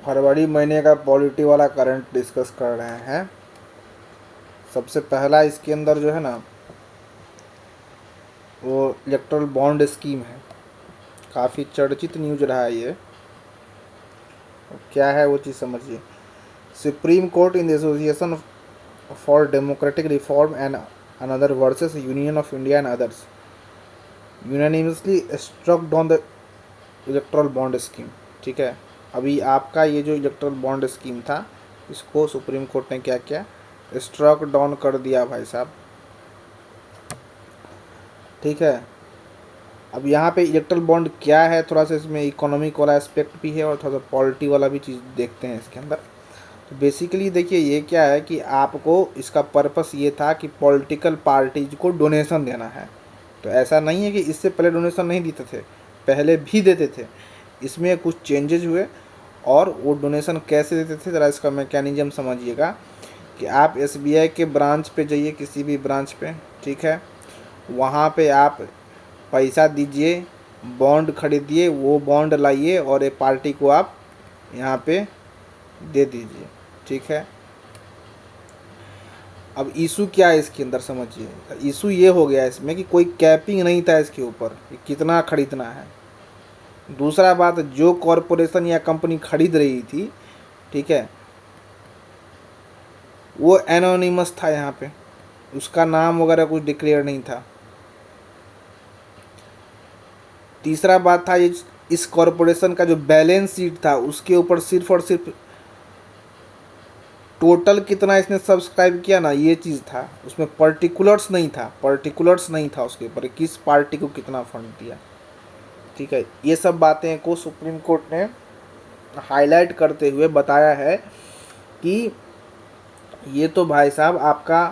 फरवरी महीने का पॉलिटी वाला करंट डिस्कस कर रहे हैं। सबसे पहला इसके अंदर जो है ना वो इलेक्ट्रल बॉन्ड स्कीम है। काफ़ी चर्चित न्यूज रहा है ये। क्या है वो चीज़ समझिए। Supreme court in the association for democratic reform and another versus union of India and others unanimously struck down the electoral bond scheme. ठीक है, अभी आपका ये जो इलेक्ट्रल बॉन्ड स्कीम था इसको सुप्रीम कोर्ट ने क्या किया, स्ट्रक डाउन कर दिया भाई साहब। ठीक है, अब यहाँ पे इलेक्ट्रल बॉन्ड क्या है, थोड़ा सा इसमें इकोनॉमिक वाला एस्पेक्ट भी है और थोड़ा सा पॉलिटी वाला भी चीज़ देखते हैं इसके अंदर। तो बेसिकली देखिए ये क्या है कि आपको इसका पर्पस ये था कि पॉलिटिकल पार्टीज को डोनेशन देना है। तो ऐसा नहीं है कि इससे पहले डोनेशन नहीं देते थे, पहले भी देते थे। इसमें कुछ चेंजेज हुए और वो डोनेशन कैसे देते थे ज़रा इसका मैकेनिज्म समझिएगा कि आप एसबीआई के ब्रांच पे जाइए, किसी भी ब्रांच पे, ठीक है, वहाँ पे आप पैसा दीजिए, बॉन्ड खरीदिए, वो बॉन्ड लाइए और एक पार्टी को आप यहाँ पे दे दीजिए। ठीक है, अब इशू क्या है इसके अंदर समझिए। इशू ये हो गया इसमें कि कोई कैपिंग नहीं था इसके ऊपर कि कितना खरीदना है। दूसरा बात, जो कॉरपोरेशन या कंपनी खरीद रही थी, ठीक है, वो एनोनिमस था, यहाँ पे उसका नाम वगैरह कुछ डिक्लेयर नहीं था। तीसरा बात था इस कॉरपोरेशन का जो बैलेंस शीट था उसके ऊपर सिर्फ और सिर्फ टोटल कितना इसने सब्सक्राइब किया ना, ये चीज़ था। उसमें पर्टिकुलर्स नहीं था, पर्टिकुलर्स नहीं था उसके ऊपर किस पार्टी को कितना फंड दिया। ठीक है, ये सब बातें को सुप्रीम कोर्ट ने हाईलाइट करते हुए बताया है कि ये तो भाई साहब आपका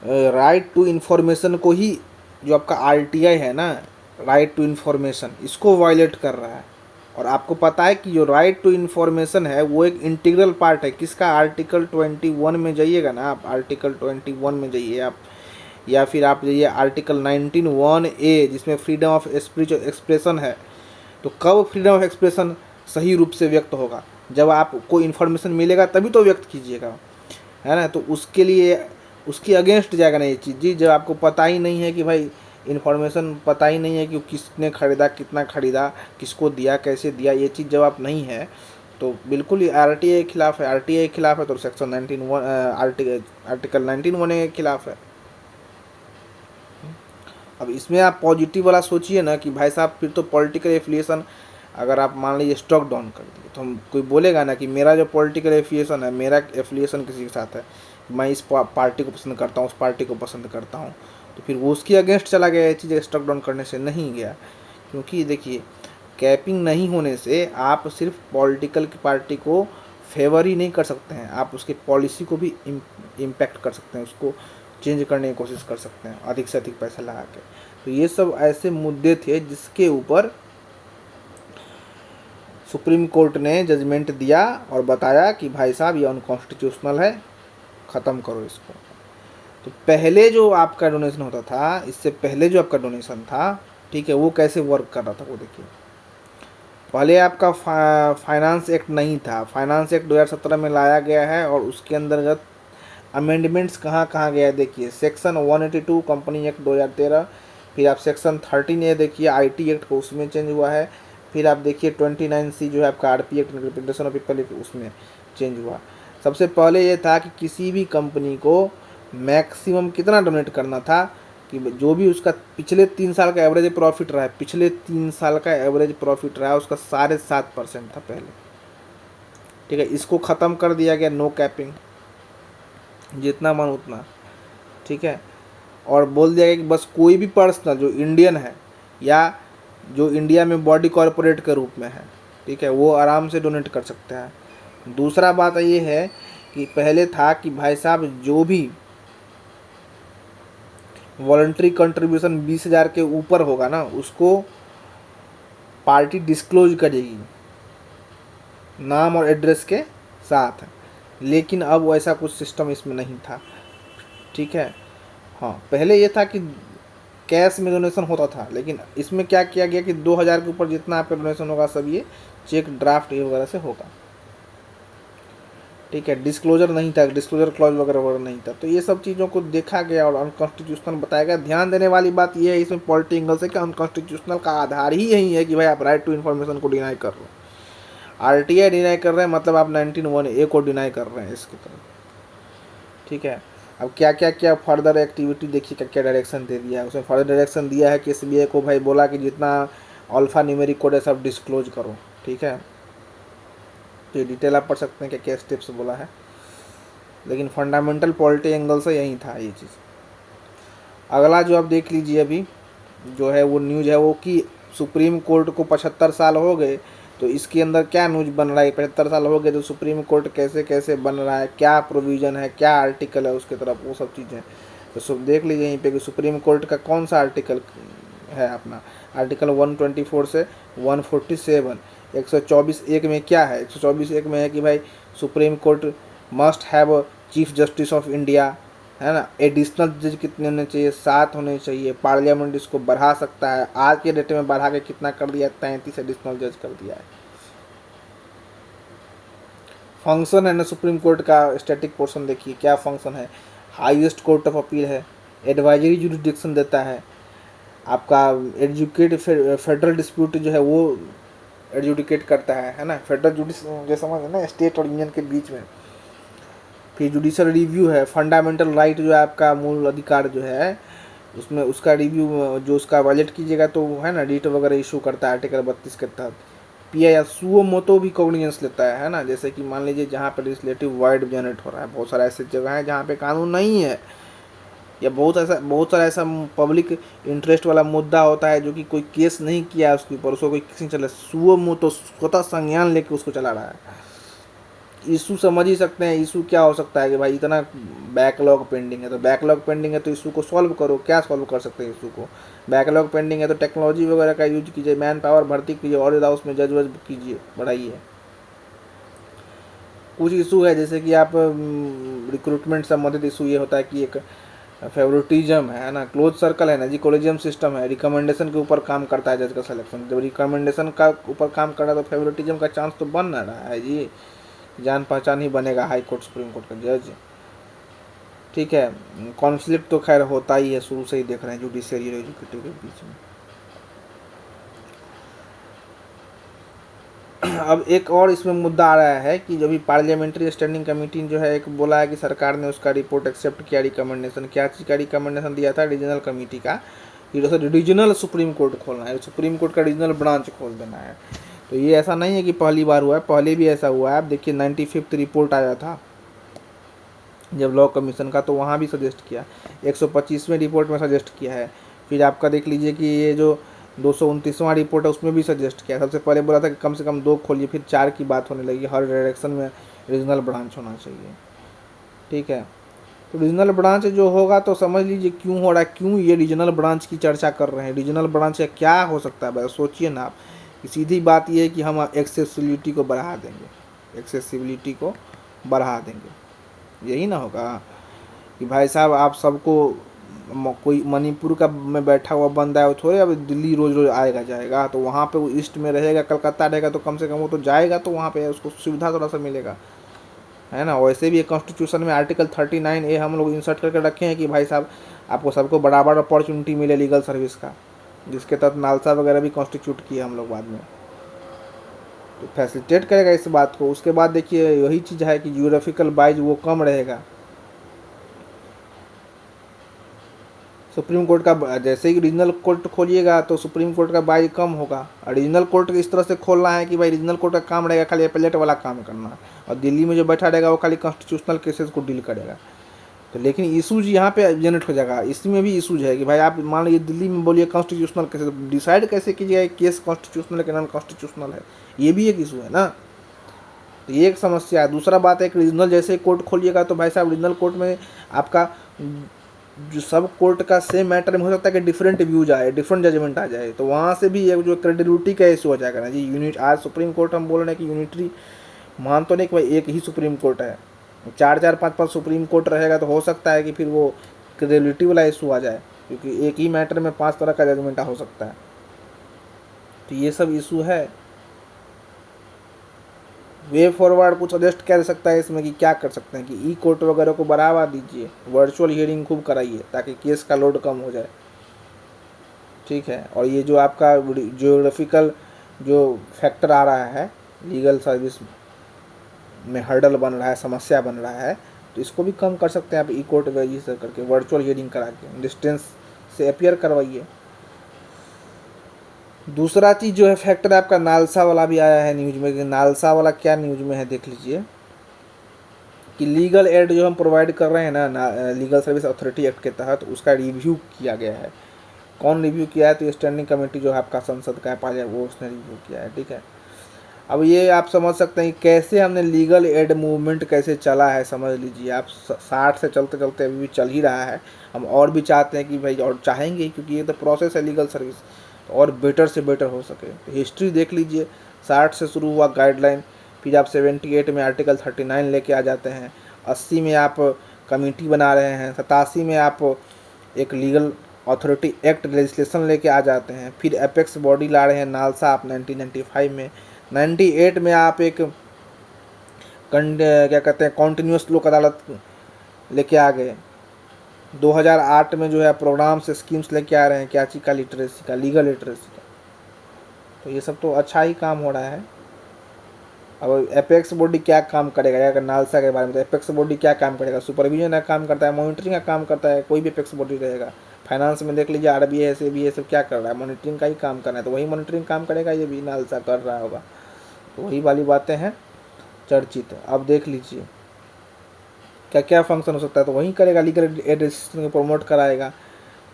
राइट टू इन्फॉर्मेशन को ही, जो आपका आरटीआई है ना, राइट टू इन्फॉर्मेशन, इसको वायलेट कर रहा है। और आपको पता है कि जो राइट टू इन्फॉर्मेशन है वो एक इंटीग्रल पार्ट है किसका, आर्टिकल 21 में जाइएगा ना आप, आर्टिकल 21 में जाइए आप, या फिर आप जाइए आर्टिकल 19(1)(a) जिसमें फ्रीडम ऑफ स्पीच और एक्सप्रेशन है। तो कब फ्रीडम ऑफ एक्सप्रेशन सही रूप से व्यक्त होगा, जब आपको इन्फॉर्मेशन मिलेगा तभी तो व्यक्त कीजिएगा, है ना। तो उसके लिए उसके अगेंस्ट जाएगा ना ये चीज़ जी, जब आपको पता ही नहीं है कि भाई इन्फॉर्मेशन पता ही नहीं है कि किसने ख़रीदा, कितना ख़रीदा, किसको दिया, कैसे दिया, ये चीज़ जब आप नहीं है तो बिल्कुल ही आरटीआई के खिलाफ है। आरटीआई के खिलाफ है तो सेक्शन 19(1) आर्टिकल 19(1) के खिलाफ है। अब इसमें आप पॉजिटिव वाला सोचिए ना कि भाई साहब फिर तो पॉलिटिकल एफिलिएशन, अगर आप मान लीजिए स्टॉक डाउन कर दिए तो हम कोई बोलेगा ना कि मेरा जो पॉलिटिकल एफिलिएशन है, मेरा एफिलिएशन किसी के साथ है, मैं इस पार्टी को पसंद करता हूँ, उस पार्टी को पसंद करता हूँ, तो फिर वो उसके अगेंस्ट चला गया। ये चीज़ स्टॉक डाउन करने से नहीं गया, क्योंकि देखिए कैपिंग नहीं होने से आप सिर्फ पॉलिटिकल की पार्टी को फेवर ही नहीं कर सकते हैं, आप उसकी पॉलिसी को भी इम्पैक्ट कर सकते हैं, उसको चेंज करने की कोशिश कर सकते हैं अधिक से अधिक पैसा लगा के। तो ये सब ऐसे मुद्दे थे जिसके ऊपर सुप्रीम कोर्ट ने जजमेंट दिया और बताया कि भाई साहब ये अनकॉन्स्टिट्यूशनल है, ख़त्म करो इसको। तो पहले जो आपका डोनेशन होता था, इससे पहले जो आपका डोनेशन था, ठीक है, वो कैसे वर्क कर रहा था वो देखिए। पहले आपका फाइनेंस एक्ट नहीं था, फाइनेंस एक्ट 2017 में लाया गया है और उसके अंतर्गत अमेंडमेंट्स कहाँ कहाँ गया है देखिए। सेक्शन 182 कंपनी एक्ट 2013, फिर आप सेक्शन 13A देखिए आईटी एक्ट को, उसमें चेंज हुआ है। फिर आप देखिए 29C जो है आपका RP act representation of people, उसमें चेंज हुआ। सबसे पहले ये था कि किसी भी कंपनी को मैक्सिमम कितना डोनेट करना था, कि जो भी उसका पिछले 3 साल का एवरेज प्रॉफिट रहा है, पिछले 3 साल का एवरेज प्रॉफिट रहा है उसका 7.5% था पहले। ठीक है, इसको ख़त्म कर दिया गया, नो कैपिंग, जितना मन उतना। ठीक है, और बोल दिया गया कि बस कोई भी पर्सनल जो इंडियन है या जो इंडिया में बॉडी कॉरपोरेट के रूप में है, ठीक है, वो आराम से डोनेट कर सकते हैं। दूसरा बात ये है कि पहले था कि भाई साहब जो भी वॉलंटरी कंट्रीब्यूशन 20,000 के ऊपर होगा ना, उसको पार्टी डिस्क्लोज करेगी नाम और एड्रेस के साथ। लेकिन अब वैसा कुछ सिस्टम इसमें नहीं था। ठीक है, हाँ, पहले ये था कि कैश में डोनेशन होता था, लेकिन इसमें क्या किया गया कि 2000 के ऊपर जितना आपका डोनेशन होगा सब ये चेक ड्राफ्ट ये वगैरह से होगा। ठीक है, डिस्क्लोजर नहीं था, डिस्क्लोजर क्लॉज वगैरह वगैरह नहीं था। तो ये सब चीज़ों को देखा गया और अनकॉन्स्टिट्यूशनल बताया गया। ध्यान देने वाली बात ये है इसमें पॉलिटी एंगल से कि अनकॉन्स्टिट्यूशनल का आधार ही यही है कि भाई आप राइट टू इन्फॉर्मेशन को डिनाई कर रहे हो। आरटीआई डिनाई कर रहे हैं मतलब आप 19(1)(a) को डिनाई कर रहे हैं इसकी तरफ। ठीक है, अब क्या क्या क्या फर्दर एक्टिविटी देखिए क्या क्या डायरेक्शन दे दिया है उसमें। फर्दर डायरेक्शन दिया है कि एसबीआई को भाई बोला कि जितना अल्फा न्यूमेरिक कोड है सब डिस्क्लोज करो। ठीक है, तो ये डिटेल आप पढ़ सकते हैं क्या क्या स्टेप्स बोला है, लेकिन फंडामेंटल पॉलिटी एंगल से यही था ये चीज़। अगला जो आप देख लीजिए अभी जो है वो न्यूज़ है वो कि सुप्रीम कोर्ट को 75 साल हो गए, तो इसके अंदर क्या न्यूज बन रहा है। 75 साल हो गए तो सुप्रीम कोर्ट कैसे कैसे बन रहा है, क्या प्रोविज़न है, क्या आर्टिकल है उसके तरफ, वो सब चीज़ें तो सब देख लीजिए यहीं पे कि सुप्रीम कोर्ट का कौन सा आर्टिकल है अपना। आर्टिकल 124 से 147 124(1) में क्या है। 124(1) में है कि भाई supreme court must have chief justice of India, है ना। एडिशनल जज कितने होने चाहिए, 7 होने चाहिए। पार्लियामेंट इसको बढ़ा सकता है, आज के डेट में बढ़ा के कितना कर दिया, 33 एडिशनल जज कर दिया है। फंक्शन है ना सुप्रीम कोर्ट का, स्टैटिक पोर्शन देखिए क्या फंक्शन है। हाईएस्ट कोर्ट ऑफ अपील है, एडवाइजरी जुरिडिक्शन देता है, आपका एजुकेट फेडरल डिस्प्यूट जो है वो एडजुडिकेट करता है ना। फेडरल जुडिस जो समझ है ना, स्टेट और यूनियन के बीच में। फिर जुडिशल रिव्यू है, फंडामेंटल राइट जो है आपका मूल अधिकार जो है उसमें उसका रिव्यू जो उसका वायलेट कीजिएगा तो है ना रीट वगैरह इशू करता है आर्टिकल 32 के तहत। पीआई या सुओ मोटो भी कॉग्निजेंस लेता है ना। जैसे कि मान लीजिए जहाँ पर लेजिस्लेटिव वाइड जनरेट हो रहा है, बहुत सारा ऐसे जगह है जहाँ पे कानून नहीं है, या बहुत सारा ऐसा पब्लिक इंटरेस्ट वाला मुद्दा होता है जो कि कोई केस नहीं किया है उसके ऊपर, उसको कोई किसी चला सुओ मोटो स्वतः संज्ञान लेके उसको चला रहा है। इशू समझ ही सकते हैं, इशू क्या हो सकता है कि भाई इतना बैकलॉग पेंडिंग है, तो बैकलॉग पेंडिंग है तो इशू को सॉल्व करो। क्या सॉल्व कर सकते हैं इशू को, बैकलॉग पेंडिंग है तो टेक्नोलॉजी वगैरह का यूज कीजिए, मैन पावर भर्ती कीजिए और ज़्यादा उसमें जज वज कीजिए, बढ़ाइए। कुछ इशू है जैसे कि आप रिक्रूटमेंट संबंधित इशू ये होता है कि एक फेवरेटिज्म है ना, क्लोज सर्कल है ना जी, कॉलेजियम सिस्टम है, रिकमेंडेशन के ऊपर काम करता है जज का सिलेक्शन। जब रिकमेंडेशन का ऊपर काम कर रहा है तो फेवरेटिज्म का चांस तो बन रहा है जी, जान पहचान ही बनेगा हाई कोर्ट सुप्रीम कोर्ट का जज। ठीक है, कॉन्फ्लिक्ट तो खैर होता ही है, शुरू से ही देख रहे हैं जुडिशियरी और एग्जीक्यूटिव के बीच में। अब एक और इसमें मुद्दा आ रहा है कि जो भी पार्लियामेंट्री स्टैंडिंग कमेटी जो है एक बोला है कि सरकार ने उसका रिपोर्ट एक्सेप्ट किया, रिकमेंडेशन क्या चीज़ का रिकमेंडेशन दिया था, रीजनल कमेटी का, रीजनल सुप्रीम कोर्ट खोलना है, सुप्रीम कोर्ट का रीजनल ब्रांच खोल देना है। तो ये ऐसा नहीं है कि पहली बार हुआ है, पहले भी ऐसा हुआ है। आप देखिए 95th रिपोर्ट आया था जब लॉ कमीशन का, तो वहाँ भी सजेस्ट किया, 125वें रिपोर्ट में सजेस्ट किया है। फिर आपका देख लीजिए कि ये जो 229वां रिपोर्ट है उसमें भी सजेस्ट किया। सबसे पहले बोला था कि कम से कम 2 खोलिए, फिर 4 की बात होने लगी, हर डायरेक्शन में रीजनल ब्रांच होना चाहिए। ठीक है, तो रीजनल ब्रांच जो होगा तो समझ लीजिए क्यों हो रहा है, क्यों ये रीजनल ब्रांच की चर्चा कर रहे हैं। रीजनल ब्रांच का क्या हो सकता है भाई, सोचिए ना आप। सीधी बात ये है कि हम एक्सेसिबिलिटी को बढ़ा देंगे, एक्सेसिबिलिटी को बढ़ा देंगे, यही ना होगा कि भाई साहब आप सबको कोई मणिपुर का में बैठा हुआ बंदा है वो थोड़े अब दिल्ली रोज़ रोज़ आएगा जाएगा, तो वहाँ पे वो ईस्ट में रहेगा, कलकत्ता रहेगा, तो कम से कम वो तो जाएगा तो वहाँ पे उसको सुविधा थोड़ा सा मिलेगा, है ना। वैसे भी कॉन्स्टिट्यूशन में आर्टिकल 39A हम लोग इंसर्ट करके रखे हैं कि भाई साहब आपको सबको बराबर अपॉर्चुनिटी मिले लीगल सर्विस का, जिसके तहत नालसा वगैरह भी कॉन्स्टिट्यूट किए हम लोग बाद में, तो फैसिलिटेट करेगा इस बात को। उसके बाद देखिए यही चीज़ है कि ज्योग्राफिकल बाइज वो कम रहेगा। सुप्रीम कोर्ट का जैसे ही रीजनल कोर्ट खोलिएगा तो सुप्रीम कोर्ट का बाइज कम होगा। और रीजनल कोर्ट इस तरह से खोलना है कि भाई रीजनल कोर्ट का काम रहेगा खाली अपीलेट वाला काम करना, और दिल्ली में जो बैठा रहेगा वो खाली कॉन्स्टिट्यूशनल केसेस को डील करेगा। तो लेकिन इशूज यहाँ पे जनरेट हो जाएगा, इसमें भी इशूज है कि भाई आप मान लीजिए दिल्ली में बोलिए कॉन्स्टिट्यूशनल केसेस, डिसाइड कैसे कीजिएगा केस कॉन्स्टिट्यूशनल है कि नॉन कॉन्स्टिट्यूशनल है, ये भी एक इशू है ना। तो ये एक समस्या है। दूसरा बात है कि रीजनल जैसे कोर्ट खोलिएगा तो भाई साहब रीजनल कोर्ट में आपका जो सब कोर्ट का सेम मैटर में हो सकता है कि डिफरेंट व्यूज आए, डिफरेंट जजमेंट आ जाए, तो वहाँ से भी एक जो क्रेडिबिलिटी का इशू हो जाएगा ना जी। यूनिट आज सुप्रीम कोर्ट हम बोल रहे हैं कि यूनिटरी, मान तो नहीं कि भाई एक ही सुप्रीम कोर्ट है, 4-4 5-5 सुप्रीम कोर्ट रहेगा तो हो सकता है कि फिर वो क्रेडिबिलिटी वाला इशू आ जाए। क्योंकि एक ही मैटर में 5 तरह का जजमेंट हो सकता है। तो ये सब इशू है। वे फॉरवर्ड कुछ सजेस्ट कर सकता है इसमें कि क्या कर सकते हैं कि ई कोर्ट वगैरह को बढ़ावा दीजिए, वर्चुअल हियरिंग खूब कराइए ताकि केस का लोड कम हो जाए। ठीक है, और ये जो आपका जियोग्राफिकल जो फैक्टर आ रहा है लीगल सर्विस में हर्डल बन रहा है, समस्या बन रहा है, तो इसको भी कम कर सकते हैं आप ई कोर्ट रजिस्टर करके, वर्चुअल हियरिंग करा के डिस्टेंस से अपियर करवाइए। दूसरा चीज़ जो है फैक्टर आपका नालसा वाला भी आया है न्यूज में। कि नालसा वाला क्या न्यूज में है देख लीजिए कि लीगल एड जो हम प्रोवाइड कर रहे हैं ना लीगल सर्विस अथॉरिटी एक्ट के तहत, उसका रिव्यू किया गया है। कौन रिव्यू किया है? तो स्टैंडिंग कमेटी जो है आपका संसद का है वो उसने रिव्यू किया है। ठीक है, अब ये आप समझ सकते हैं कैसे हमने लीगल एड मूवमेंट कैसे चला है। समझ लीजिए आप 60 से चलते चलते अभी भी चल ही रहा है। हम और भी चाहते हैं कि भाई, और चाहेंगे क्योंकि ये तो प्रोसेस है लीगल सर्विस, तो और बेटर से बेटर हो सके। तो हिस्ट्री देख लीजिए, 60 से शुरू हुआ गाइडलाइन, फिर आप 78 में आर्टिकल 39 लेके आ जाते हैं, 80 में आप कमेटी बना रहे हैं, 87 में आप एक लीगल अथॉरिटी एक्ट लेजिस्लेशन लेके आ जाते हैं, फिर एपेक्स बॉडी ला रहे हैं नालसा आप 1995 में, 98 में आप एक क्या कहते हैं कॉन्टिन्यूस लोक अदालत लेके आ गए, 2008 में जो है प्रोग्राम से स्कीम्स लेके आ रहे हैं क्या चीज़ का, लिटरेसी का, लीगल लिटरेसी का। तो ये सब तो अच्छा ही काम हो रहा है। अब एपेक्स बॉडी क्या काम करेगा? अगर नालसा के बारे में, तो एपेक्स बॉडी क्या काम करेगा? सुपरविजन का काम करता है, मॉनिटरिंग का काम करता है, कोई भी एपेक्स बॉडी रहेगा। फाइनेंस में देख लीजिए RBI SEBI सब क्या कर रहा है, मॉनिटरिंग का ही काम करना है, तो वही मॉनिटरिंग काम करेगा, ये भी नालसा कर रहा होगा। तो वही वाली बातें हैं चर्चित। अब देख लीजिए क्या क्या फंक्शन हो सकता है, तो वही करेगा, लीगल एड रजिस्ट्रेशन को प्रमोट कराएगा।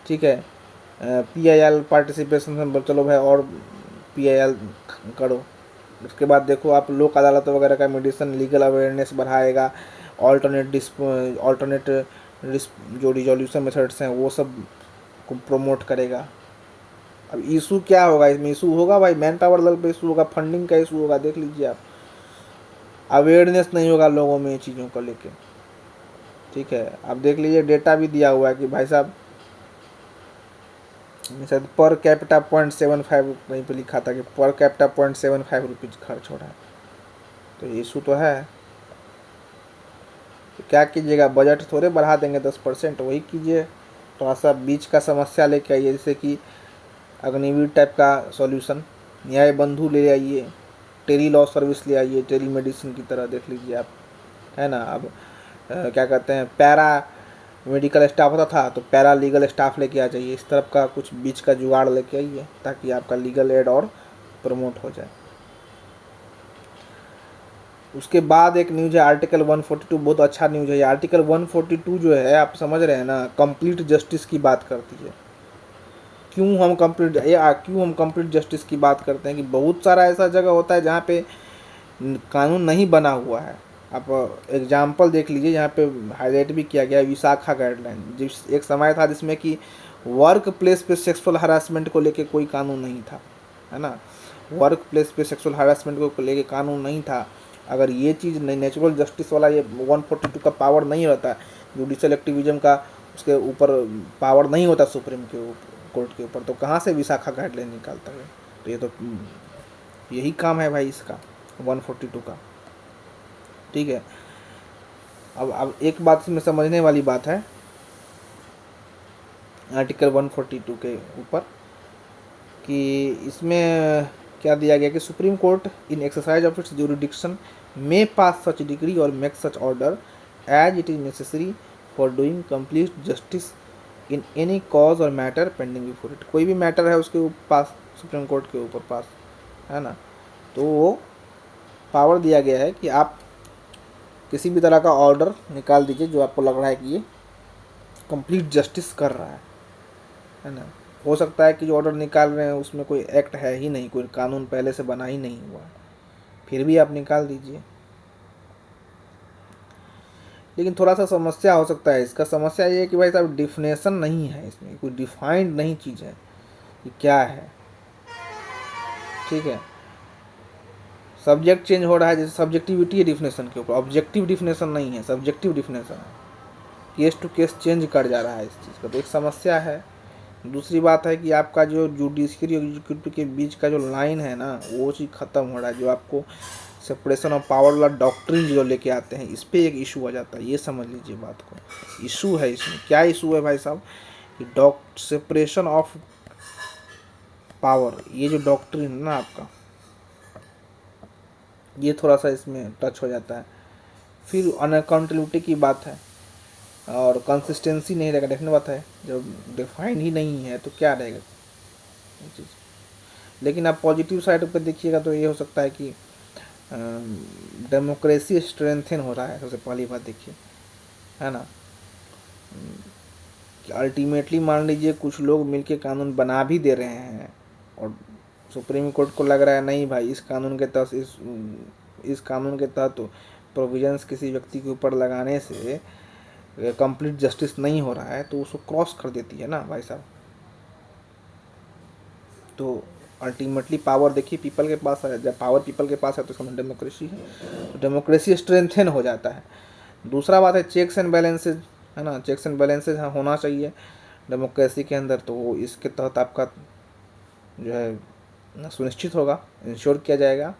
ठीक है, PIL पार्टिसिपेशन, चलो भाई और PIL करो। उसके बाद देखो आप लोक अदालत वगैरह का मेडिसन लीगल अवेयरनेस बढ़ाएगा, ऑल्टरनेट जो रिजोल्यूशन मेथड्स हैं वो सब को प्रमोट करेगा। अब इशू क्या होगा इसमें? इशू होगा भाई मैन पावर लेवल पे इशू होगा, फंडिंग का इशू होगा। देख लीजिए आप, अवेयरनेस नहीं होगा लोगों में ये चीज़ों को लेके। ठीक है, आप देख लीजिए डेटा भी दिया हुआ है कि भाई साहब शायद पर कैपिटा 0.75 कहीं पे लिखा था कि पर कैपिटा 0.75 रुपीज़ खर्च हो रहा है। तो इशू तो है, तो क्या कीजिएगा, बजट थोड़े बढ़ा देंगे 10%, वही कीजिए, थोड़ा सा बीच का समस्या लेके आइए, जैसे कि अग्निवीर टाइप का सॉल्यूशन, न्याय बंधु ले आइए, टेली लॉ सर्विस ले आइए, टेली मेडिसिन की तरह। देख लीजिए आप, है ना। अब क्या कहते हैं, पैरा मेडिकल स्टाफ होता था तो पैरा लीगल स्टाफ लेके आ जाइए, इस तरफ का कुछ बीच का जुगाड़ लेके आइए ताकि आपका लीगल एड और प्रमोट हो जाए। उसके बाद एक न्यूज़ है आर्टिकल 142, बहुत अच्छा न्यूज़ है ये। आर्टिकल 142 जो है आप समझ रहे हैं ना, कंप्लीट जस्टिस की बात करती है। क्यों हम कंप्लीट जस्टिस की बात करते हैं कि बहुत सारा ऐसा जगह होता है जहाँ पे कानून नहीं बना हुआ है। आप एग्जाम्पल देख लीजिए, यहाँ पे हाईलाइट भी किया गया है विशाखा गाइडलाइन। जिस एक समय था जिसमें कि वर्क प्लेस पे सेक्सुअल हरासमेंट को लेके कोई कानून नहीं था, है ना। वर्क प्लेस पे सेक्सुअल हरासमेंट को लेके कानून नहीं था। अगर ये चीज़ नेचुरल जस्टिस वाला ये 142 का पावर नहीं रहता, जुडिशल एक्टिविज्म का उसके ऊपर पावर नहीं होता सुप्रीम कोर्ट के ऊपर, तो कहाँ से विशाखा गाइडलाइन निकालता है? तो ये तो यही काम है भाई इसका 142 का। ठीक है, अब एक बात इसमें समझने वाली बात है आर्टिकल 142 के ऊपर कि इसमें क्या दिया गया कि supreme court in exercise of its jurisdiction may pass such decree और make such order as it is necessary for doing complete justice in any cause और मैटर पेंडिंग बिफोर इट। कोई भी मैटर है उसके पास, सुप्रीम कोर्ट के ऊपर पास, है ना, तो वो पावर दिया गया है कि आप किसी भी तरह का ऑर्डर निकाल दीजिए जो आपको लग रहा है कि ये कंप्लीट जस्टिस कर रहा है ना। हो सकता है कि जो ऑर्डर निकाल रहे हैं उसमें कोई एक्ट है ही नहीं, कोई कानून पहले से बना ही नहीं हुआ, फिर भी आप निकाल दीजिए। लेकिन थोड़ा सा समस्या हो सकता है इसका। समस्या ये है कि भाई साहब डिफिनेशन नहीं है इसमें, कोई डिफाइंड नहीं चीज़ है कि क्या है। ठीक है, सब्जेक्ट चेंज हो रहा है, जैसे सब्जेक्टिविटी है डिफिनेशन के ऊपर, ऑब्जेक्टिव डिफिनेशन नहीं है, सब्जेक्टिव डिफिनेशन है। केस टू केस चेंज कर जा रहा है इस चीज़ का, तो एक समस्या है। दूसरी बात है कि आपका जो जुडिशरी और एग्जीक्यूटिव के बीच का जो लाइन है ना, वो चीज़ ख़त्म हो रहा है। जो आपको सेपरेशन ऑफ पावर वाला डॉक्ट्रिन जो लेके आते हैं, इस पे एक इशू आ जाता है। ये समझ लीजिए बात को, इशू है इसमें। क्या इशू है भाई साहब? कि सेपरेशन ऑफ पावर, ये जो डॉक्ट्रिन है ना आपका, ये थोड़ा सा इसमें टच हो जाता है। फिर अनअकाउंटेबिलिटी की बात है, और कंसिस्टेंसी नहीं रहेगा। देखने बात है, जब डिफाइन ही नहीं है तो क्या रहेगा ये चीज़। लेकिन आप पॉजिटिव साइड पर देखिएगा तो ये हो सकता है कि डेमोक्रेसी स्ट्रेंथन हो रहा है। सबसे पहली बात देखिए, है ना, कि अल्टीमेटली मान लीजिए कुछ लोग मिलके कानून बना भी दे रहे हैं, और सुप्रीम कोर्ट को लग रहा है नहीं भाई, इस कानून के तहत इस कानून के तहत तो प्रोविजंस किसी व्यक्ति के ऊपर लगाने से कंप्लीट जस्टिस नहीं हो रहा है, तो उसको क्रॉस कर देती है ना भाई साहब। तो अल्टीमेटली पावर देखिए पीपल के पास है। जब पावर पीपल के पास है तो इसका डेमोक्रेसी है, तो डेमोक्रेसी स्ट्रेंथन हो जाता है। दूसरा बात है चेक्स एंड बैलेंसेज, है ना, चेक्स एंड बैलेंसेज होना चाहिए डेमोक्रेसी के अंदर। तो वो इसके तहत आपका जो है सुनिश्चित होगा, इंश्योर किया जाएगा।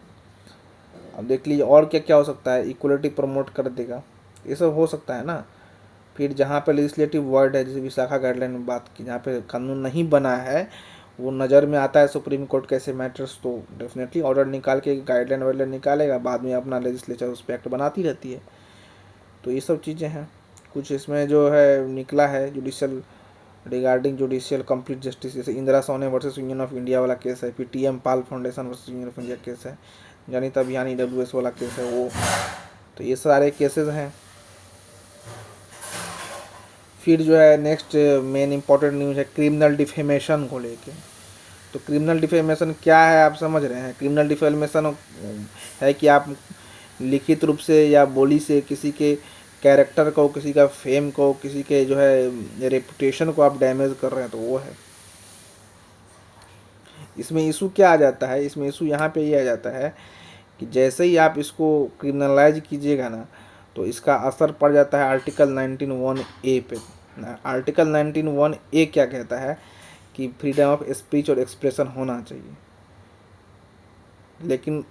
अब देख लीजिए और क्या क्या हो सकता है। इक्वलिटी प्रमोट कर देगा, ये सब हो सकता है ना। फिर जहाँ पे लेजिस्लेटिव वर्ड है, जैसे विशाखा गाइडलाइन में बात की, जहाँ पे कानून नहीं बना है, वो नज़र में आता है सुप्रीम कोर्ट कैसे मैटर्स, तो डेफिनेटली ऑर्डर निकाल के गाइडलाइन वाइडलाइन निकालेगा। बाद में अपना लेजिस्लेचर उस पर एक्ट बनाती रहती है। तो ये सब चीज़ें हैं। कुछ इसमें जो है निकला है judicial, regarding judicial complete justice, जैसे इंदिरा सोने वर्सेस यूनियन ऑफ इंडिया वाला केस है। फिर TM Pal foundation versus union of India case है। जनिता अभियान EWS वाला केस है वो। तो ये सारे केसेस हैं। फिर जो है नेक्स्ट मेन इंपॉर्टेंट न्यूज़ है क्रिमिनल डिफेमेशन को लेके। तो क्रिमिनल डिफेमेशन क्या है आप समझ रहे हैं? क्रिमिनल डिफेमेशन है कि आप लिखित रूप से या बोली से किसी के कैरेक्टर को, किसी का फेम को, किसी के जो है रेपुटेशन को आप डैमेज कर रहे हैं, तो वो है। इसमें इशू क्या आ जाता है? इसमें इशू यहाँ पे ये आ जाता है कि जैसे ही आप इसको क्रिमिनलाइज कीजिएगा ना, तो इसका असर पड़ जाता है आर्टिकल 19(1)(a) पे। आर्टिकल 19(1)(a) क्या कहता है कि फ्रीडम ऑफ स्पीच और एक्सप्रेशन होना चाहिए, लेकिन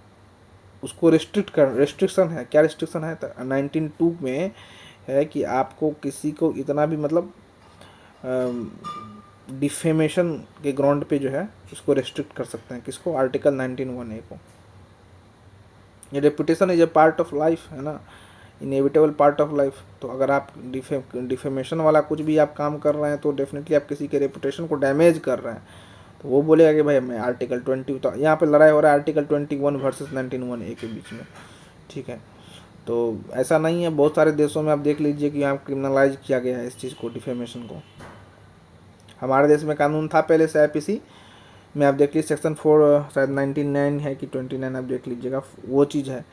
उसको रिस्ट्रिक्शन है। क्या रिस्ट्रिक्शन है? तो 19(2) में है कि आपको किसी को इतना भी मतलब डिफेमेशन के ग्राउंड पे जो है उसको रिस्ट्रिक्ट कर सकते हैं। किसको? आर्टिकल 19(1)(a) को। ये reputation is a part of life, है ना, इनएविटेबल पार्ट ऑफ लाइफ। तो अगर आप डिफेमेशन वाला कुछ भी आप काम कर रहे हैं, तो डेफिनेटली आप किसी के रेपुटेशन को डैमेज कर रहे हैं। तो वो बोलेगा कि भाई मैं आर्टिकल 20, तो यहाँ पे लड़ाई हो रहा है आर्टिकल 21 वर्सेस 19(1)(a) के बीच में, ठीक है। तो ऐसा नहीं है, बहुत सारे देशों में आप देख लीजिए कि यहाँ क्रिमिनलाइज किया गया है इस चीज़ को, डिफेमेशन को। हमारे देश में कानून था पहले से IPC में, आप देख लीजिए सेक्शन 4 शायद 99 है कि 29, आप देख लीजिएगा, वो चीज़ है।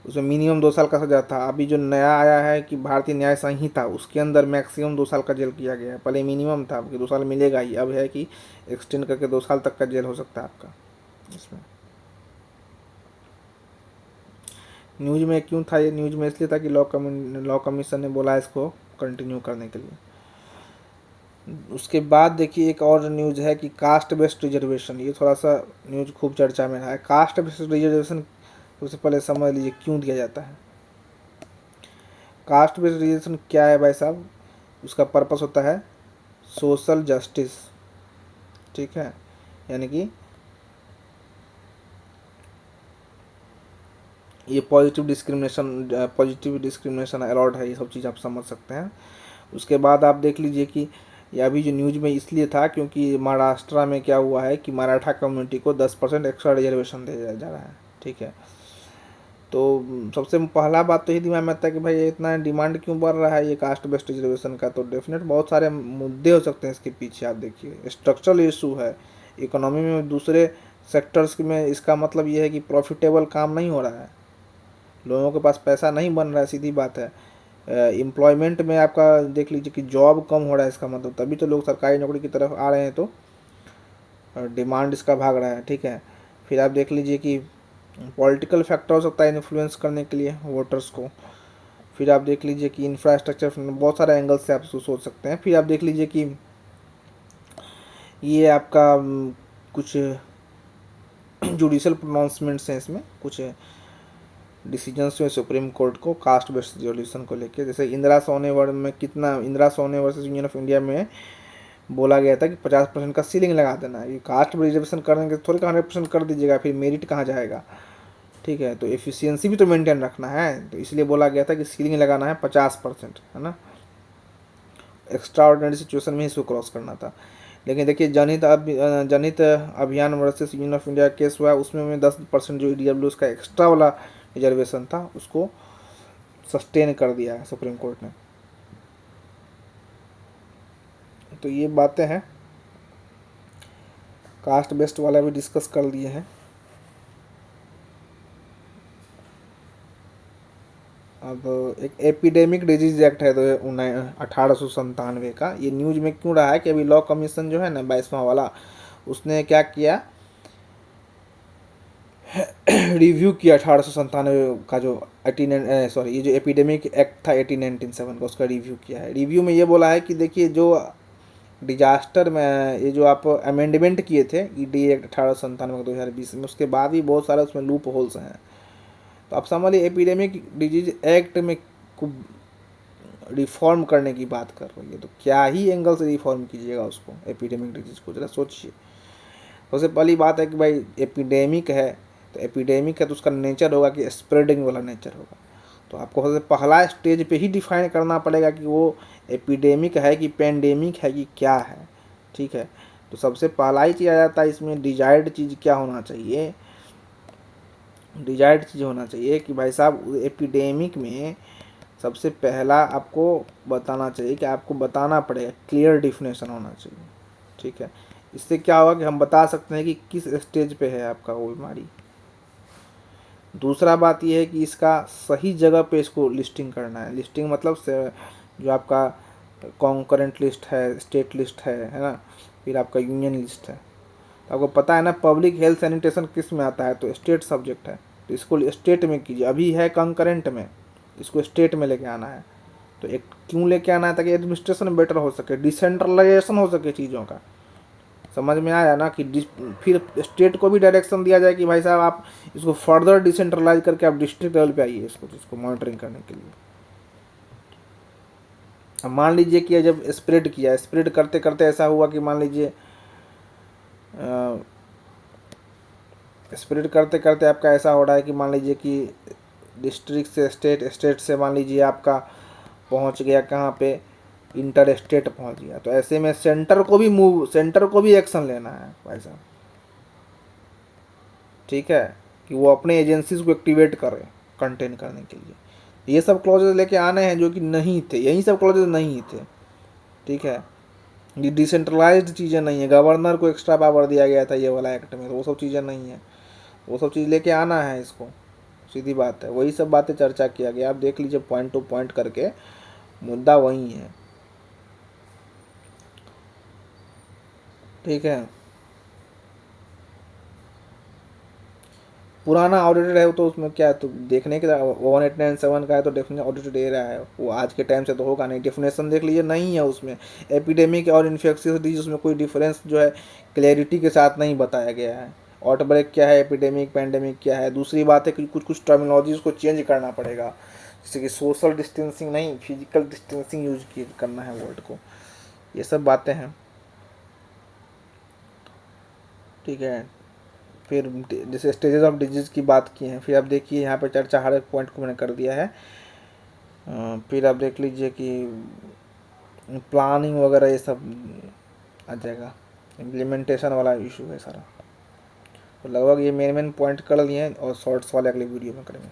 उसमें मिनिमम 2 साल का सजा था। अभी जो नया आया है कि भारतीय न्याय संहिता, उसके अंदर मैक्सिमम 2 साल का जेल किया गया है। पहले मिनिमम था कि 2 साल मिलेगा ही, अब है कि एक्सटेंड करके 2 साल तक का जेल हो सकता है आपका इसमें। न्यूज़ में क्यों था ये? न्यूज़ में इसलिए था कि लॉ कमीशन ने बोला इसको कंटिन्यू करने के लिए। उसके बाद देखिए एक और न्यूज़ है कि कास्ट बेस्ड रिजर्वेशन, ये थोड़ा सा न्यूज़ खूब चर्चा में रहा है। कास्ट बेस्ड रिजर्वेशन सबसे पहले समझ लीजिए क्यों दिया जाता है। कास्ट बेस्ड रिजर्वेशन क्या है भाई साहब? उसका पर्पस होता है सोशल जस्टिस, ठीक है, यानी कि ये पॉजिटिव डिस्क्रिमिनेशन अलाउड है, ये सब चीज़ आप समझ सकते हैं। उसके बाद आप देख लीजिए कि ये अभी जो न्यूज़ में इसलिए था क्योंकि महाराष्ट्र में क्या हुआ है कि मराठा कम्युनिटी को 10% एक्स्ट्रा रिजर्वेशन दिया जा रहा है, ठीक है। तो सबसे पहला बात तो ये दिमाग में आता है कि भाई ये इतना डिमांड क्यों बढ़ रहा है ये कास्ट बेस्ड रिजर्वेशन का? तो डेफिनेट बहुत सारे मुद्दे हो सकते हैं इसके पीछे। आप देखिए स्ट्रक्चरल इशू है इकोनॉमी में, दूसरे सेक्टर्स में। इसका मतलब ये है कि प्रॉफिटेबल काम नहीं हो रहा है, लोगों के पास पैसा नहीं बन रहा है, सीधी बात है। एम्प्लॉयमेंट में आपका देख लीजिए कि जॉब कम हो रहा है, इसका मतलब तभी तो लोग सरकारी नौकरी की तरफ आ रहे हैं, तो डिमांड इसका भाग रहा है, ठीक है। फिर आप देख लीजिए कि पॉलिटिकल फैक्टर हो सकता है इन्फ्लुएंस करने के लिए वोटर्स को। फिर आप देख लीजिए कि इंफ्रास्ट्रक्चर, बहुत सारे एंगल से आप उसको सोच सकते हैं। फिर आप देख लीजिए कि ये आपका कुछ जुडिशल प्रोनाउंसमेंट्स हैं, इसमें कुछ डिसीजंस हुए सुप्रीम कोर्ट को कास्ट बेस्ड रिजोल्यूशन को लेके। जैसे इंदिरा सोनेवर में कितना, इंदिरा सोने वर्सेस यूनियन ऑफ इंडिया में बोला गया था कि 50% का सीलिंग लगा देना है। ये कास्ट रिजर्वेशन करने के थोड़ी 100% कर दीजिएगा, फिर मेरिट कहाँ जाएगा, ठीक है। तो एफिशिएंसी भी तो मेंटेन रखना है, तो इसलिए बोला गया था कि सीलिंग लगाना है 50%, है ना। एक्स्ट्रा ऑर्डिनरी सिचुएशन में ही इसको क्रॉस करना था। लेकिन देखिए जनहित अभियान versus union of India case हुआ, उसमें में 10% जो ईडब्ल्यू का एक्स्ट्रा वाला रिजर्वेशन था उसको सस्टेन कर दिया है सुप्रीम कोर्ट ने। तो ये बातें हैं, कास्ट बेस्ड वाला भी डिस्कस कर लिए हैं। अब एक एपिडेमिक डिजीज एक्ट है तो 1897 का, ये न्यूज में क्यों रहा है कि अभी लॉ कमीशन जो है ना 22वां वाला, उसने क्या किया, रिव्यू किया 1897 का जो 18 ये जो एपिडेमिक एक्ट था 1897 का, उसका रिव्यू किया है। रिव्यू में ये बोला है कि देखिए जो डिजास्टर में ये जो आप अमेंडमेंट किए थे ईडी एक्ट 1897 का 2020 में, उसके बाद भी बहुत सारे उसमें लूप होल्स हैं। तो आप समझ लीजिए एपिडेमिक डिजीज एक्ट में रिफॉर्म करने की बात कर रही है, तो क्या ही एंगल से रिफॉर्म कीजिएगा उसको, एपिडेमिक डिजीज को, जरा सोचिए। सबसे पहली बात है कि भाई एपिडेमिक है, तो एपिडेमिक है तो उसका नेचर होगा कि स्प्रेडिंग वाला नेचर होगा। तो आपको सबसे पहला स्टेज पे ही डिफाइन करना पड़ेगा कि वो एपिडेमिक है कि पेंडेमिक है कि क्या है, ठीक है। तो सबसे पहला ही चीज़ आ जाता है इसमें, डिजायर्ड चीज़ क्या होना चाहिए, डिजायर्ड चीज़ होना चाहिए कि भाई साहब एपिडेमिक में सबसे पहला आपको बताना चाहिए कि आपको बताना पड़ेगा, क्लियर डिफिनेशन होना चाहिए, ठीक है। इससे क्या होगा कि हम बता सकते हैं कि किस स्टेज पे है आपका वो बीमारी। दूसरा बात यह है कि इसका सही जगह पे इसको लिस्टिंग करना है। लिस्टिंग मतलब से जो आपका कॉन्करेंट लिस्ट है, स्टेट लिस्ट है ना, फिर आपका यूनियन लिस्ट है। तो आपको पता है ना पब्लिक हेल्थ सैनिटेशन किस में आता है, तो स्टेट सब्जेक्ट है, तो इसको स्टेट में कीजिए। अभी है कंकरेंट में, इसको स्टेट में लेके आना है। तो एक क्यों लेके आना है, ताकि एडमिनिस्ट्रेशन बेटर हो सके, डिसेंट्रलाइजेशन हो सके चीज़ों का। समझ में आया ना कि फिर स्टेट को भी डायरेक्शन दिया जाए कि भाई साहब आप इसको फर्दर डिसेंट्रलाइज करके आप डिस्ट्रिक्ट लेवल पे आइए इसको मॉनिटरिंग करने के लिए। अब मान लीजिए कि जब स्प्रेड किया, स्प्रेड करते करते ऐसा हुआ कि मान लीजिए स्प्रेड करते करते आपका ऐसा हो रहा है कि मान लीजिए कि डिस्ट्रिक्ट से स्टेट, स्टेट से मान लीजिए आपका पहुंच गया कहाँ पे, इंटर स्टेट पहुँच गया। तो ऐसे में सेंटर को भी एक्शन लेना है भाई साहब, ठीक है, कि वो अपने एजेंसीज को एक्टिवेट करे कंटेन करने के लिए। ये सब क्लॉजेज लेके आने हैं जो कि नहीं थे, यही सब क्लॉजेज नहीं थे, ठीक है। ये डिसेंट्रलाइज्ड चीज़ें नहीं है, गवर्नर को एक्स्ट्रा पावर दिया गया था ये वाला एक्ट में, तो वो सब चीज़ें नहीं है, वो सब चीज़ लेके आना है इसको, सीधी बात है। वही सब बातें चर्चा किया गया, आप देख लीजिए पॉइंट टू पॉइंट करके, मुद्दा वही है, ठीक है। पुराना ऑडिटेड है तो उसमें क्या है, तो देखने के 1897 का है तो डेफिनेटली ऑडिटेड दे रहा है, वो आज के टाइम से तो होगा नहीं। डेफिनेशन देख लीजिए, नहीं है उसमें एपिडेमिक और इन्फेक्शियस डिजीज, उसमें कोई डिफरेंस जो है क्लैरिटी के साथ नहीं बताया गया है। आउटब्रेक क्या है, एपिडेमिक पैंडेमिक क्या है। दूसरी बात है कि कुछ कुछ टर्मिनोलॉजीज को चेंज करना पड़ेगा, जैसे कि सोशल डिस्टेंसिंग नहीं, फिजिकल डिस्टेंसिंग यूज करना है वर्ड को। ये सब बातें हैं, ठीक है। फिर जैसे स्टेजेस ऑफ डिजीज़ की बात की है, फिर आप देखिए यहाँ पे चर्चा हर एक पॉइंट को मैंने कर दिया है। फिर आप देख लीजिए कि प्लानिंग वगैरह ये सब आ जाएगा, इम्प्लीमेंटेशन वाला इशू है सारा। तो लगभग ये मेन मेन पॉइंट कर लिए हैं, और शॉर्ट्स वाले अगले वीडियो में करेंगे।